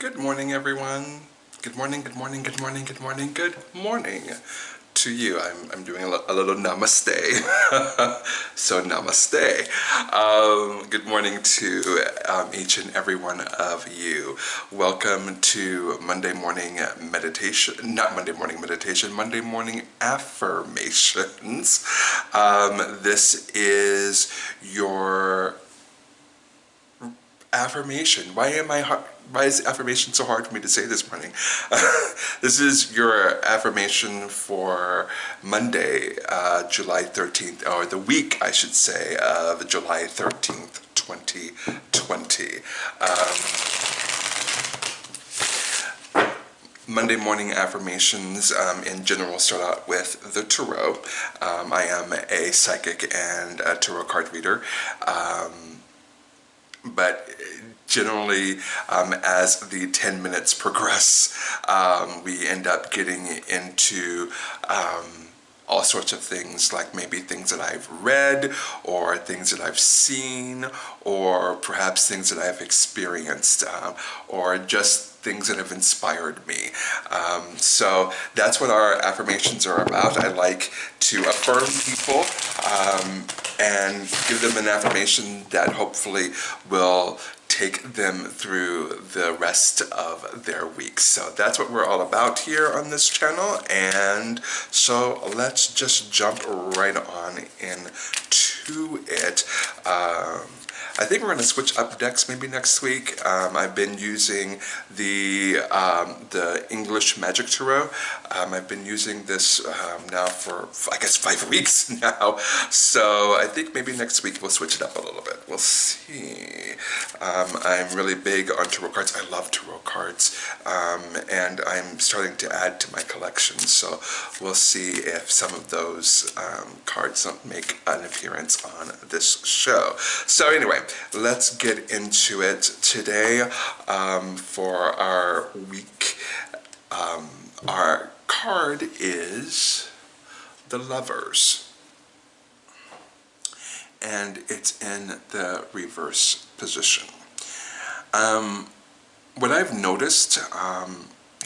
Good morning, everyone. Good morning, good morning, good morning, good morning, good morning to you. I'm doing a little namaste. So namaste. Good morning to each and every one of you. Welcome to Monday morning meditation, not Monday morning meditation, Monday morning affirmations. This is your affirmation. Why is affirmation so hard for me to say this morning? This is your affirmation for Monday, July 13th, or the week, I should say, of July 13th, 2020. Monday morning affirmations in general start out with the tarot. I am a psychic and a tarot card reader. But generally, as the 10 minutes progress, we end up getting into all sorts of things, like maybe things that I've read, or things that I've seen, or perhaps things that I've experienced, or just things that have inspired me. So that's what our affirmations are about. I like to affirm people and give them an affirmation that hopefully will take them through the rest of their week. So that's what we're all about here on this channel, and so let's just jump right on into it. I think we're going to switch up decks maybe next week. I've been using the English Magic Tarot. I've been using this now for, I guess, 5 weeks now. So I think maybe next week we'll switch it up a little bit. We'll see. I'm really big on tarot cards. I love tarot cards. And I'm starting to add to my collection. So we'll see if some of those cards don't make an appearance on this show. So anyway, let's get into it today. For our week, our card is the Lovers, and it's in the reverse position. What I've noticed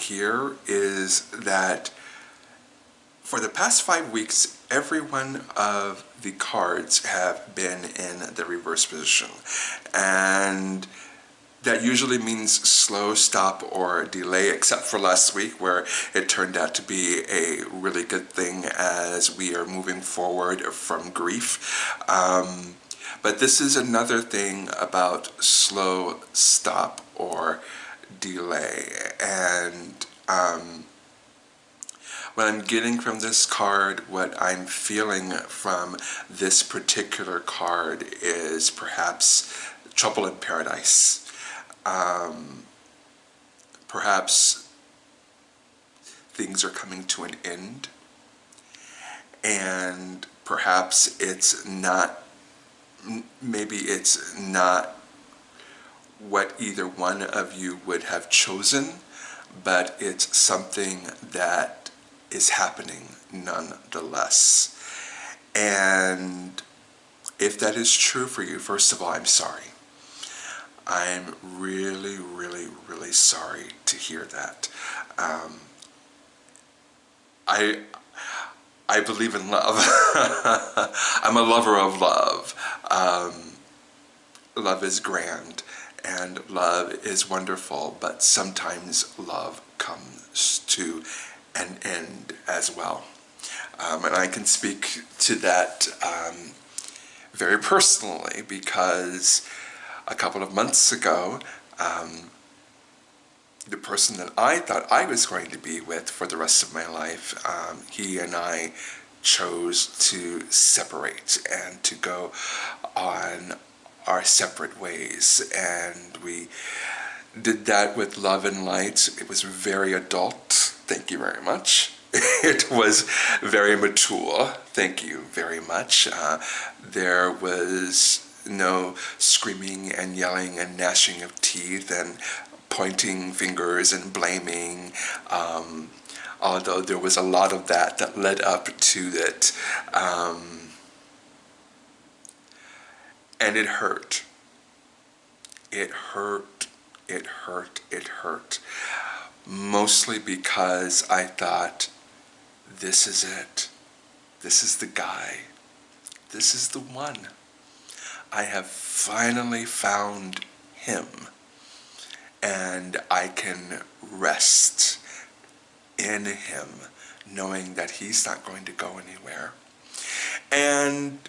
here is that for the past 5 weeks, every one of the cards have been in the reverse position. And that usually means slow, stop, or delay, except for last week where it turned out to be a really good thing as we are moving forward from grief. But this is another thing about slow, stop, or delay. And what I'm getting from this card, what I'm feeling from this particular card is perhaps trouble in paradise. Perhaps things are coming to an end, and perhaps it's not, maybe it's not what either one of you would have chosen, but it's something that is happening nonetheless. And if that is true for you, first of all, I'm sorry. I'm really, really, really sorry to hear that. I believe in love. I'm a lover of love. Love is grand and love is wonderful, but sometimes love comes to an end as well. And I can speak to that very personally because a couple of months ago, the person that I thought I was going to be with for the rest of my life, he and I chose to separate and to go on our separate ways. And we did that with love and light. It was very adult. Thank you very much. It was very mature. Thank you very much. There was no screaming and yelling and gnashing of teeth and pointing fingers and blaming, although there was a lot of that led up to it. And it hurt. It hurt it hurt, it hurt. Mostly because I thought, this is it. This is the guy. This is the one. I have finally found him. And I can rest in him, knowing that he's not going to go anywhere. And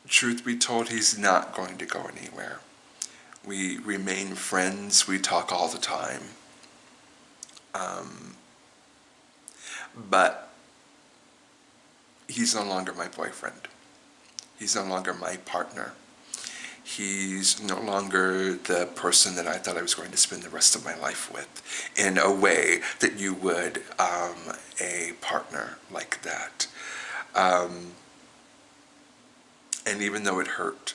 truth be told, he's not going to go anywhere. We remain friends. We talk all the time. But he's no longer my boyfriend. He's no longer my partner. He's no longer the person that I thought I was going to spend the rest of my life with in a way that you would a partner like that. And even though it hurt,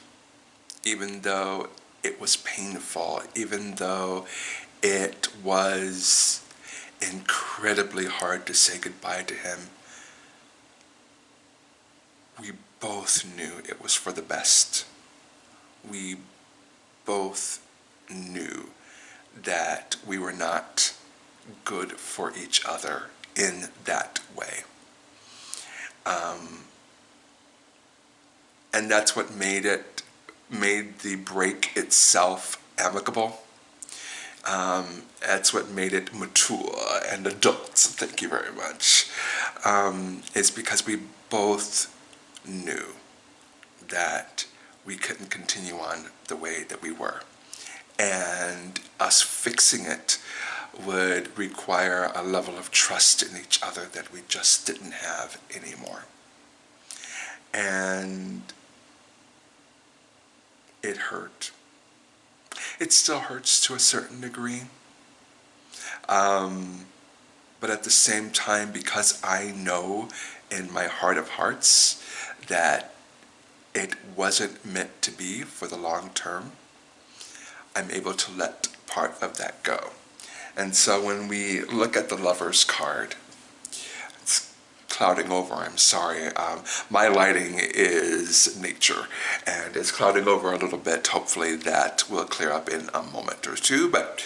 even though it was painful, even though it was incredibly hard to say goodbye to him, we both knew it was for the best. We both knew that we were not good for each other in that way. And that's what made the break itself amicable. That's what made it mature and adult. Thank you very much. It's because we both knew that we couldn't continue on the way that we were. And us fixing it would require a level of trust in each other that we just didn't have anymore. And it hurt. It still hurts to a certain degree. But at the same time, because I know in my heart of hearts that it wasn't meant to be for the long term, I'm able to let part of that go. And so when we look at the Lover's card, it's clouding over, I'm sorry. My lighting is nature, and it's clouding over a little bit. Hopefully that will clear up in a moment or two. But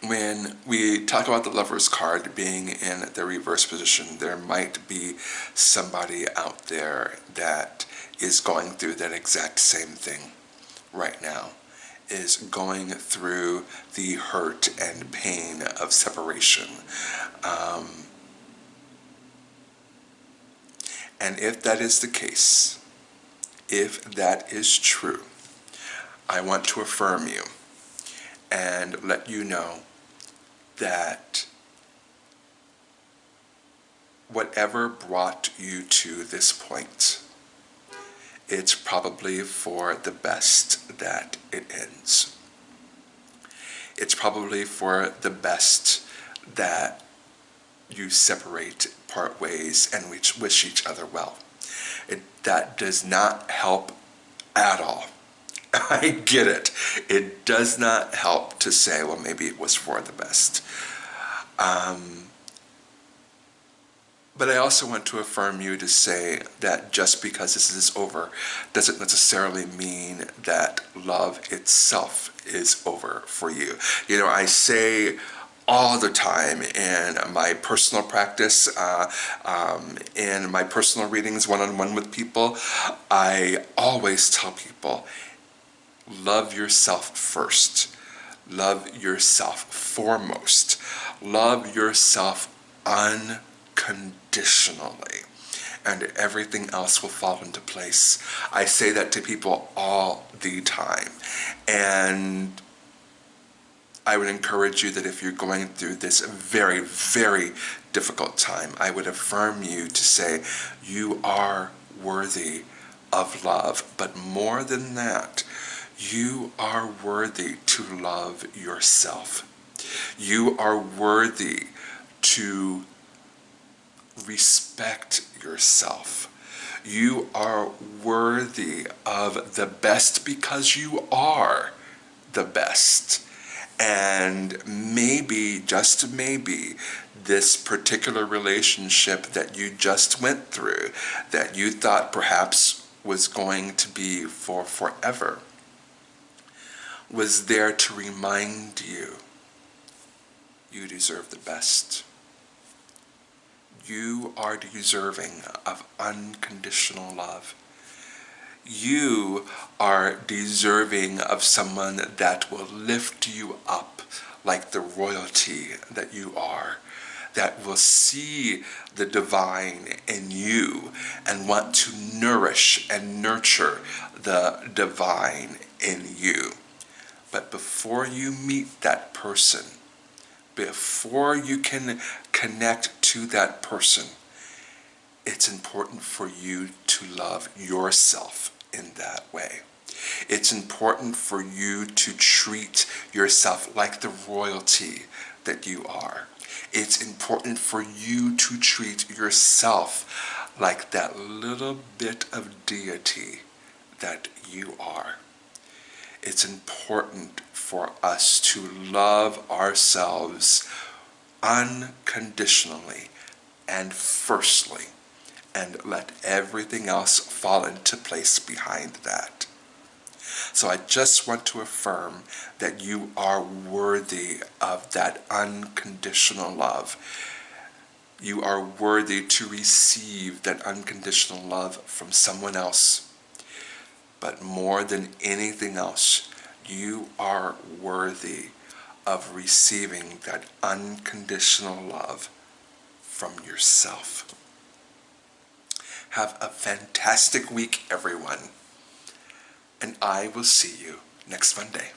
when we talk about the Lover's card being in the reverse position, there might be somebody out there that is going through that exact same thing right now, is going through the hurt and pain of separation. And if that is the case, if that is true, I want to affirm you and let you know that whatever brought you to this point, it's probably for the best that it ends. It's probably for the best that you separate, part ways, and wish each other well. That does not help at all. I get it. It does not help to say, well, maybe it was for the best. But I also want to affirm you to say that just because this is over doesn't necessarily mean that love itself is over for you. You know, I say all the time in my personal practice, in my personal readings one-on-one with people, I always tell people, love yourself first. Love yourself foremost. Love yourself unconditionally, and everything else will fall into place. I say that to people all the time, and I would encourage you that if you're going through this very, very difficult time, I would affirm you to say you are worthy of love, but more than that, you are worthy to love yourself. You are worthy to respect yourself. You are worthy of the best because you are the best. And maybe, just maybe, this particular relationship that you just went through, that you thought perhaps was going to be for forever, was there to remind you you deserve the best. You are deserving of unconditional love. You are deserving of someone that will lift you up like the royalty that you are, that will see the divine in you and want to nourish and nurture the divine in you. But before you meet that person, before you can connect to that person, it's important for you to love yourself in that way. It's important for you to treat yourself like the royalty that you are. It's important for you to treat yourself like that little bit of deity that you are. It's important for us to love ourselves unconditionally and firstly, and let everything else fall into place behind that. So I just want to affirm that you are worthy of that unconditional love. You are worthy to receive that unconditional love from someone else. But more than anything else, you are worthy of receiving that unconditional love from yourself. Have a fantastic week, everyone, and I will see you next Monday.